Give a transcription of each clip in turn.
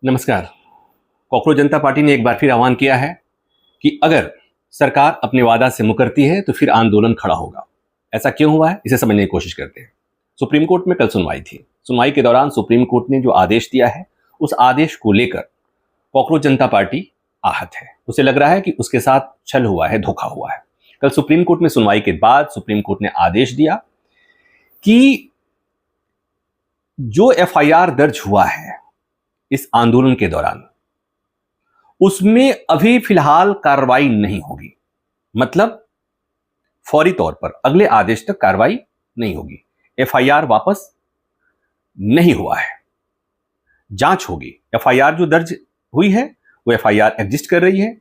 नमस्कार। कॉकरोच जनता पार्टी ने एक बार फिर आह्वान किया है कि अगर सरकार अपने वादा से मुकरती है तो फिर आंदोलन खड़ा होगा। ऐसा क्यों हुआ है, इसे समझने की कोशिश करते हैं। सुप्रीम कोर्ट में कल सुनवाई थी। सुनवाई के दौरान सुप्रीम कोर्ट ने जो आदेश दिया है, उस आदेश को लेकर कॉकरोच जनता पार्टी आहत है। उसे लग रहा है कि उसके साथ छल हुआ है, धोखा हुआ है। कल सुप्रीम कोर्ट में सुनवाई के बाद सुप्रीम कोर्ट ने आदेश दिया कि जो एफआईआर दर्ज हुआ है इस आंदोलन के दौरान, उसमें अभी फिलहाल कार्रवाई नहीं होगी। मतलब फौरी तौर पर अगले आदेश तक कार्रवाई नहीं होगी। एफआईआर वापस नहीं हुआ है, जांच होगी। एफआईआर जो दर्ज हुई है वो एफआईआर एग्जिस्ट कर रही है,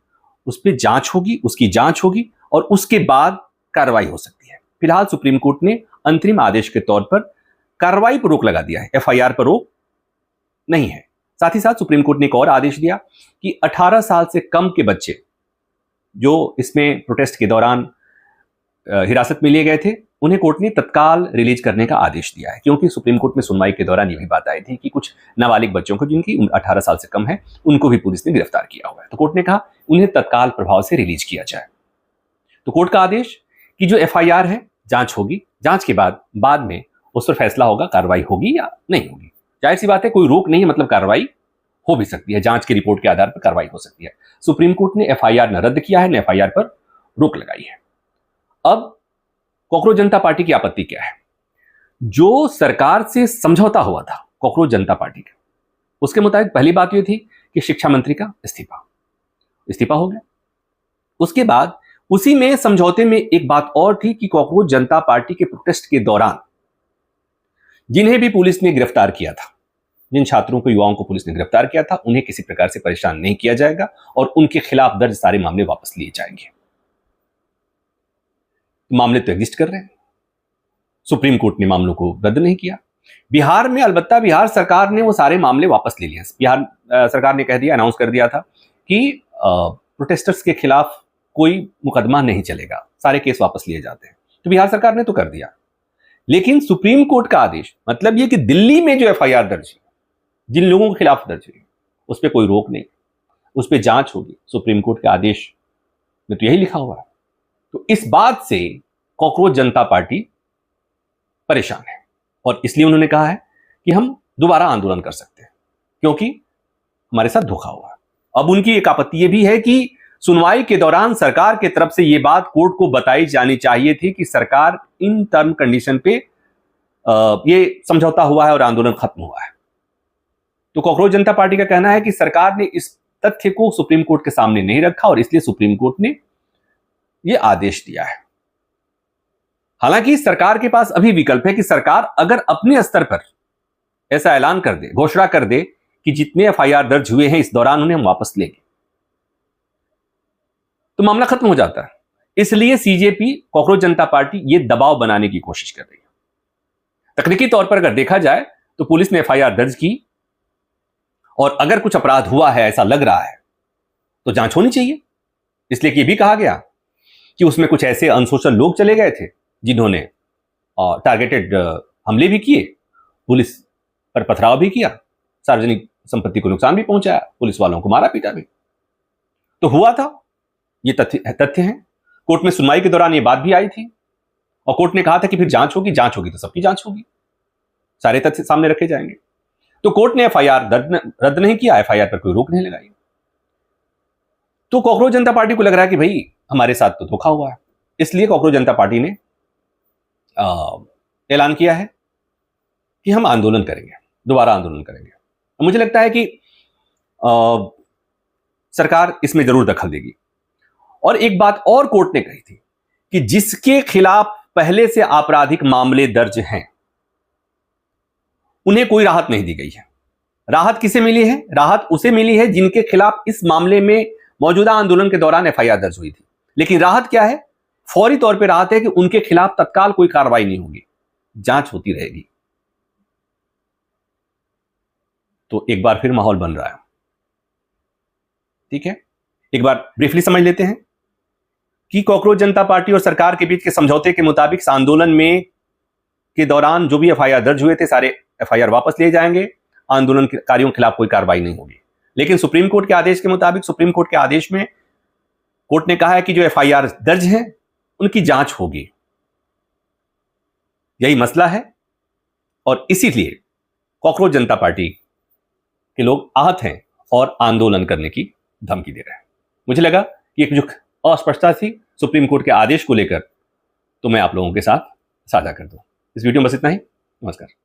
उस पर जांच होगी, उसकी जांच होगी और उसके बाद कार्रवाई हो सकती है। फिलहाल सुप्रीम कोर्ट ने अंतरिम आदेश के तौर पर कार्रवाई पर रोक लगा दिया है, एफआईआर पर रोक नहीं है। साथ ही साथ सुप्रीम कोर्ट ने एक और आदेश दिया कि 18 साल से कम के बच्चे जो इसमें प्रोटेस्ट के दौरान हिरासत में लिए गए थे, उन्हें कोर्ट ने तत्काल रिलीज करने का आदेश दिया है। क्योंकि सुप्रीम कोर्ट में सुनवाई के दौरान यह भी बात आई थी कि कुछ नाबालिग बच्चों को जिनकी उम्र 18 साल से कम है, उनको भी पुलिस ने गिरफ्तार किया हुआ है। तो कोर्ट ने कहा उन्हें तत्काल प्रभाव से रिलीज किया जाए। तो कोर्ट का आदेश कि जो एफआईआर है जांच होगी, जांच के बाद में उस पर फैसला होगा, कार्रवाई होगी या नहीं होगी। जाहिर सी बात है, कोई रोक नहीं है, मतलब कार्रवाई हो भी सकती है, जांच की रिपोर्ट के आधार पर कार्रवाई हो सकती है। सुप्रीम कोर्ट ने एफआईआर न रद्द किया है, न एफआईआर पर रोक लगाई है। अब कॉकरोच जनता पार्टी की आपत्ति क्या है? जो सरकार से समझौता हुआ था कॉकरोच जनता पार्टी का, उसके मुताबिक पहली बात यह थी कि शिक्षा मंत्री का इस्तीफा हो गया। उसके बाद उसी में समझौते में एक बात और थी कि कॉकरोच जनता पार्टी के प्रोटेस्ट के दौरान जिन्हें भी पुलिस ने गिरफ्तार किया था, जिन छात्रों को, युवाओं को पुलिस ने गिरफ्तार किया था, उन्हें किसी प्रकार से परेशान नहीं किया जाएगा और उनके खिलाफ दर्ज सारे मामले वापस लिए जाएंगे। मामले तो एग्जिस्ट कर रहे हैं, सुप्रीम कोर्ट ने मामलों को रद्द नहीं किया। बिहार में अलबत्ता बिहार सरकार ने वो सारे मामले वापस ले लिए। बिहार सरकार ने कह दिया, अनाउंस कर दिया था कि प्रोटेस्टर्स के खिलाफ कोई मुकदमा नहीं चलेगा, सारे केस वापस लिए जाते हैं। तो बिहार सरकार ने तो कर दिया। लेकिन सुप्रीम कोर्ट का आदेश, मतलब यह कि दिल्ली में जो एफआईआर दर्ज हुई, जिन लोगों के खिलाफ दर्ज हुई, उस पर कोई रोक नहीं, उस पर जांच होगी। सुप्रीम कोर्ट के आदेश में तो यही लिखा हुआ है। तो इस बात से कॉकरोच जनता पार्टी परेशान है और इसलिए उन्होंने कहा है कि हम दोबारा आंदोलन कर सकते हैं, क्योंकि हमारे साथ धोखा हुआ है। अब उनकी एक आपत्ति यह भी है कि सुनवाई के दौरान सरकार की तरफ से यह बात कोर्ट को बताई जानी चाहिए थी कि सरकार इन टर्म कंडीशन पे ये समझौता हुआ है और आंदोलन खत्म हुआ है। तो कॉकरोच जनता पार्टी का कहना है कि सरकार ने इस तथ्य को सुप्रीम कोर्ट के सामने नहीं रखा और इसलिए सुप्रीम कोर्ट ने यह आदेश दिया है। हालांकि सरकार के पास अभी विकल्प है कि सरकार अगर अपने स्तर पर ऐसा ऐलान कर दे, घोषणा कर दे कि जितने एफआईआर दर्ज हुए हैं इस दौरान उन्हें हम वापस लेंगे, तो मामला खत्म हो जाता है। इसलिए सीजेपी, कॉकरोच जनता पार्टी, ये दबाव बनाने की कोशिश कर रही है। तकनीकी तौर पर अगर देखा जाए तो पुलिस ने एफआईआर दर्ज की और अगर कुछ अपराध हुआ है, ऐसा लग रहा है, तो जांच होनी चाहिए। इसलिए कि यह भी कहा गया कि उसमें कुछ ऐसे अनसोशल लोग चले गए थे जिन्होंने टारगेटेड हमले भी किए, पुलिस पर पथराव भी किया, सार्वजनिक संपत्ति को नुकसान भी पहुंचाया, पुलिस वालों को मारा पीटा भी। तो हुआ था, ये तथ्य हैं। कोर्ट में सुनवाई के दौरान ये बात भी आई थी और कोर्ट ने कहा था कि फिर जांच होगी तो सबकी जांच होगी, सारे तथ्य सामने रखे जाएंगे। तो कोर्ट ने एफआईआर रद्द नहीं किया, एफआईआर पर कोई रोक नहीं लगाई। तो कॉकरोच जनता पार्टी को लग रहा है कि भाई हमारे साथ तो धोखा हुआ है। इसलिए कॉकरोच जनता पार्टी ने ऐलान किया है कि हम आंदोलन करेंगे, दोबारा आंदोलन करेंगे। मुझे लगता है कि सरकार इसमें जरूर दखल देगी। और एक बात और कोर्ट ने कही थी कि जिसके खिलाफ पहले से आपराधिक मामले दर्ज हैं, उन्हें कोई राहत नहीं दी गई है। राहत किसे मिली है? राहत उसे मिली है जिनके खिलाफ इस मामले में मौजूदा आंदोलन के दौरान एफआईआर दर्ज हुई थी। लेकिन राहत क्या है? फौरी तौर पर राहत है कि उनके खिलाफ तत्काल कोई कार्रवाई नहीं होगी, जांच होती रहेगी। तो एक बार फिर माहौल बन रहा है। ठीक है, एक बार ब्रीफली समझ लेते हैं कि कॉकरोच जनता पार्टी और सरकार के बीच के समझौते के मुताबिक इस आंदोलन में के दौरान जो भी एफआईआर दर्ज हुए थे, सारे एफआईआर वापस लिए जाएंगे, आंदोलनकारियों के खिलाफ कोई कार्रवाई नहीं होगी। लेकिन सुप्रीम कोर्ट के आदेश के मुताबिक, सुप्रीम कोर्ट के आदेश में कोर्ट ने कहा है कि जो एफआईआर दर्ज है उनकी जांच होगी। यही मसला है और इसीलिए कॉकरोच जनता पार्टी के लोग आहत हैं और आंदोलन करने की धमकी दे रहे हैं। मुझे लगा कि एक जो अस्पष्टता थी सुप्रीम कोर्ट के आदेश को लेकर, तो मैं आप लोगों के साथ साझा कर दूं। इस वीडियो में बस इतना ही। नमस्कार।